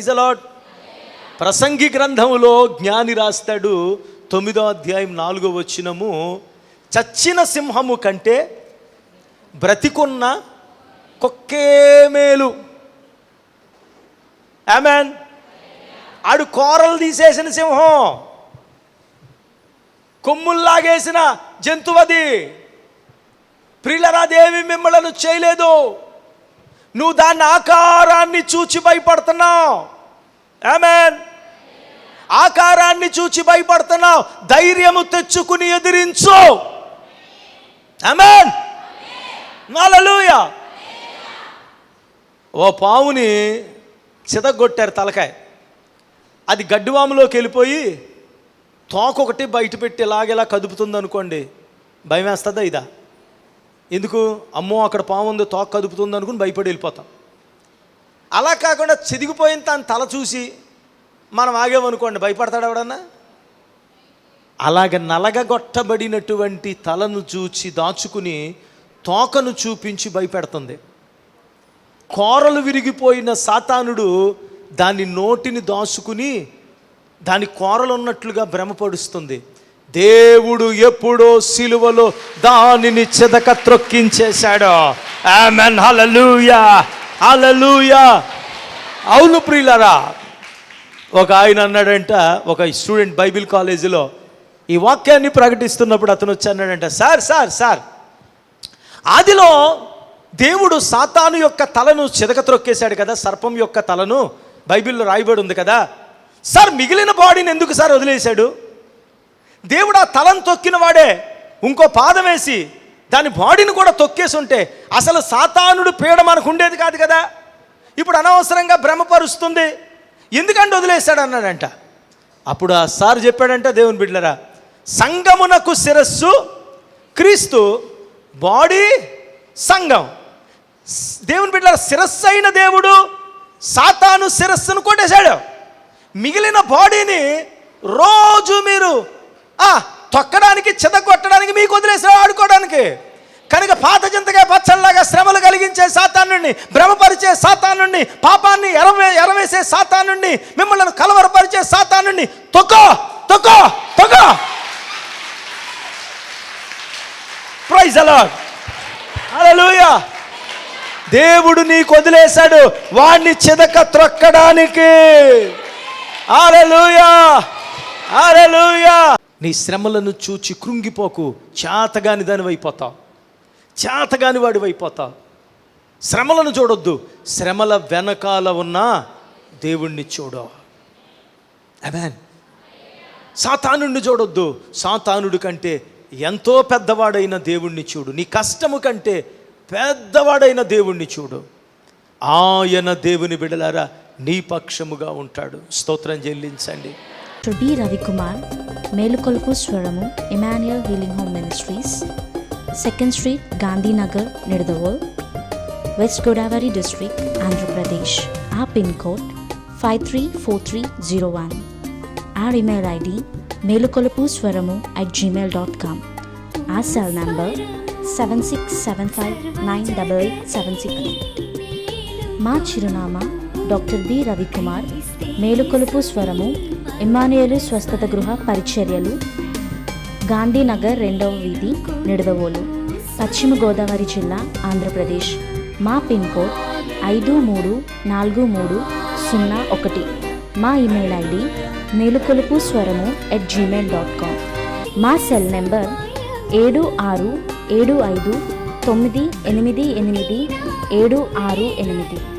Praise the lord. ప్రసంగి గ్రంథములో జ్ఞాని రాస్తాడు 9వ అధ్యాయం 4వ వచనము, చచ్చిన సింహము కంటే బ్రతికున్న కుక్కే మేలు. ఆమేన్. ఆడు కోరలు తీసేసిన సింహం, కొమ్ముల్లాగేసిన జంతువది. ప్రియులరా, దేవి మిమ్మలను చేయలేదు, నువ్వు దాని ఆకారాన్ని చూచి భయపడుతున్నావు. ఆమేన్. ఆకారాన్ని చూచి భయపడుతున్నావు, ధైర్యము తెచ్చుకుని ఎదిరించు. ఆమేన్. హల్లెలూయా. ఓ పావుని చితగొట్టారు తలకాయ, అది గడ్డివాములోకి వెళ్ళిపోయి తోకొకటి బయట పెట్టి ఇలాగెలా కదుపుతుంది అనుకోండి, భయం వేస్తుందా ఇదా? ఎందుకు? అమ్మో అక్కడ పాము ఉంది, తోక కదుపుతుంది అనుకుని భయపడి వెళ్ళిపోతాం. అలా కాకుండా చెదిగిపోయిన తన తల చూసి మనం ఆగేమనుకోండి, భయపడతాడు ఎవడన్నా? అలాగ నలగగొట్టబడినటువంటి తలను చూచి దాచుకుని తోకను చూపించి భయపెడుతుంది. కోరలు విరిగిపోయిన సాతానుడు దాని నోటిని దాచుకుని దాని కోరలు ఉన్నట్లుగా భ్రమపడుస్తుంది. దేవుడు ఎప్పుడో సిలువలో దానిని చెదక త్రొక్కించేశాడు. ఆమేన్. హల్లెలూయా, హల్లెలూయా. అవును ప్రియులారా, ఒక ఆయన అన్నాడంట, ఒక స్టూడెంట్ బైబిల్ కాలేజీలో ఈ వాక్యాన్ని ప్రకటిస్తున్నప్పుడు అతను వచ్చి అన్నాడంట, సార్ ఆదిలో దేవుడు సాతాను యొక్క తలను చెదక త్రొక్కేశాడు కదా, సర్పం యొక్క తలను బైబిల్లో రాయబడి ఉంది కదా సార్, మిగిలిన బాడీని ఎందుకు సార్ వదిలేశాడు? దేవుడు ఆ తలను తొక్కిన వాడే ఇంకో పాదం వేసి దాని బాడీని కూడా తొక్కేసి ఉంటే అసలు సాతానుడు పీడ మనకు ఉండేది కాదు కదా. ఇప్పుడు అనవసరంగా భ్రమపరుస్తుంది, ఎందుకంటే వదిలేశాడు అన్నాడంట. అప్పుడు ఆ సార్ చెప్పాడంట, దేవుని బిడ్డలారా, సంఘమునకు శిరస్సు క్రీస్తు, బాడీ సంఘం. దేవుని బిడ్డలారా, శిరస్సు అయిన దేవుడు సాతాను శిరస్సును కొట్టేశాడు. మిగిలిన బాడీని రోజు మీరు తొక్కడానికి, చెదగొట్టడానికి మీకు వదిలేసాడు, ఆడుకోవడానికి. కనుక పాత చింతగా పచ్చళ్ళలాగా శ్రమలు కలిగించే సాతానుని, భ్రమపరిచే సాతానుని, పాపాన్ని ఎరవేసే సాతానుని, మిమ్మల్ని కలవరపరిచే సాతానుని తొక్కో తొక్కో తొక్కో. Praise the lord. హల్లెలూయా. దేవుడు నీకు వదిలేశాడు వాణ్ణి చెదక త్రొక్కడానికి. హల్లెలూయా, హల్లెలూయా. నీ శ్రమలను చూచి కృంగిపోకు, చేతగాని దానివైపోతావు, చేతగాని వాడివైపోతావు. శ్రమలను చూడొద్దు, శ్రమల వెనకాల ఉన్న దేవుణ్ణి చూడు. ఆమేన్. సాతానుడిని చూడొద్దు, సాతానుడి కంటే ఎంతో పెద్దవాడైన దేవుణ్ణి చూడు. నీ కష్టము కంటే పెద్దవాడైన దేవుణ్ణి చూడు. ఆయన దేవుని బిడ్డలారా నీ పక్షముగా ఉంటాడు. స్తోత్రం చెల్లించండి. డాక్టర్ బి రవికుమార్, మేలుకొలుపు స్వరము, Emmanuel healing home ministries, 2nd Street, Gandhinagar, Nidadavol, west Godavari district, Andhra Pradesh. Our PIN code 534301. Our email ID melukolupu.swaramu@gmail.com. Our cell number 7675988763. మా చిరునామా డాక్టర్ బి రవికుమార్, మేలుకొలుపు స్వరము, ఇమ్మానుయేలు స్వస్థత గృహ పరిచర్యలు, గాంధీనగర్ 2వ వీధి, నిడదవోలు, పశ్చిమ గోదావరి జిల్లా, ఆంధ్రప్రదేశ్. మా పిన్ కోడ్ 534301. మా ఇమెయిల్ ఐడి melukolupu.swaramu@gmail.com. మా సెల్ నెంబర్ 767598887688.